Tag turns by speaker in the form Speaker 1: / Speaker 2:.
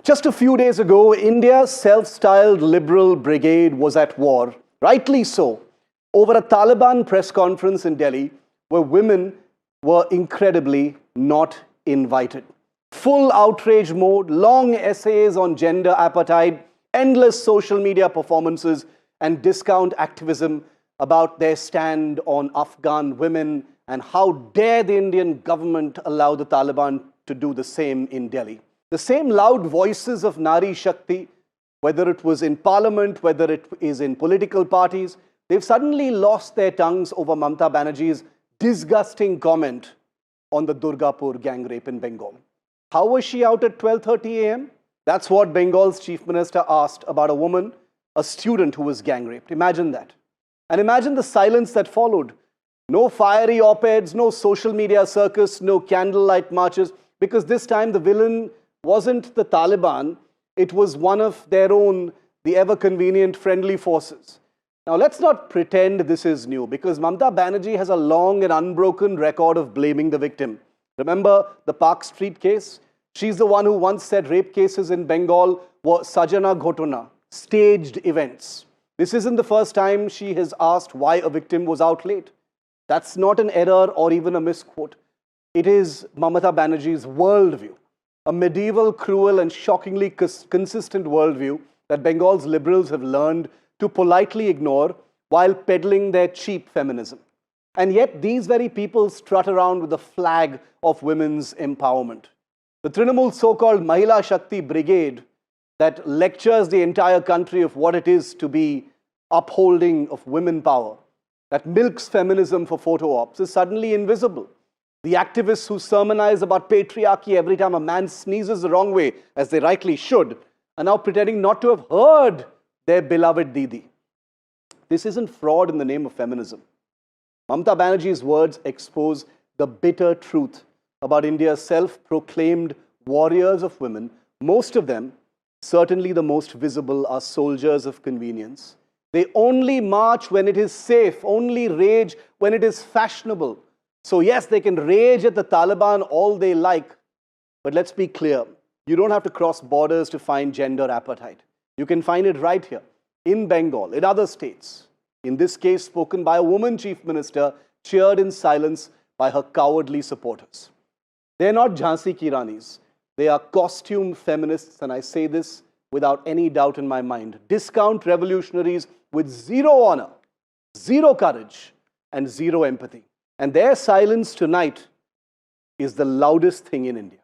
Speaker 1: Just a few days ago, India's self-styled liberal brigade was at war, rightly so, over a Taliban press conference in Delhi where women were incredibly not invited. Full outrage mode, long essays on gender apartheid, endless social media performances, and discount activism about their stand on Afghan women and how dare the Indian government allow the Taliban to do the same in Delhi. The same loud voices of Nari Shakti, whether it was in parliament, whether it is in political parties, they've suddenly lost their tongues over Mamata Banerjee's disgusting comment on the Durgapur gang rape in Bengal. How was she out at 12:30 a.m.? That's what Bengal's chief minister asked about a woman, a student who was gang raped. Imagine that. And imagine the silence that followed. No fiery op-eds, no social media circus, no candlelight marches, because this time the villain wasn't the Taliban, it was one of their own, the ever-convenient friendly forces. Now, let's not pretend this is new, because Mamata Banerjee has a long and unbroken record of blaming the victim. Remember the Park Street case? She's the one who once said rape cases in Bengal were Sajana Ghotona, staged events. This isn't the first time she has asked why a victim was out late. That's not an error or even a misquote. It is Mamata Banerjee's worldview, a medieval, cruel and shockingly consistent worldview that Bengal's liberals have learned to politely ignore while peddling their cheap feminism. And yet these very people strut around with the flag of women's empowerment. The Trinamool so-called Mahila Shakti Brigade that lectures the entire country of what it is to be upholding of women power, that milks feminism for photo ops, is suddenly invisible. The activists who sermonize about patriarchy every time a man sneezes the wrong way, as they rightly should, are now pretending not to have heard their beloved Didi. This isn't fraud in the name of feminism. Mamata Banerjee's words expose the bitter truth about India's self-proclaimed warriors of women. Most of them, certainly the most visible, are soldiers of convenience. They only march when it is safe, only rage when it is fashionable. So yes, they can rage at the Taliban all they like, but let's be clear, you don't have to cross borders to find gender apartheid. You can find it right here, in Bengal, in other states. In this case, spoken by a woman chief minister, cheered in silence by her cowardly supporters. They're not Jhansi ki Ranis. They are costume feminists, and I say this without any doubt in my mind. Discount revolutionaries with zero honor, zero courage, and zero empathy. And their silence tonight is the loudest thing in India.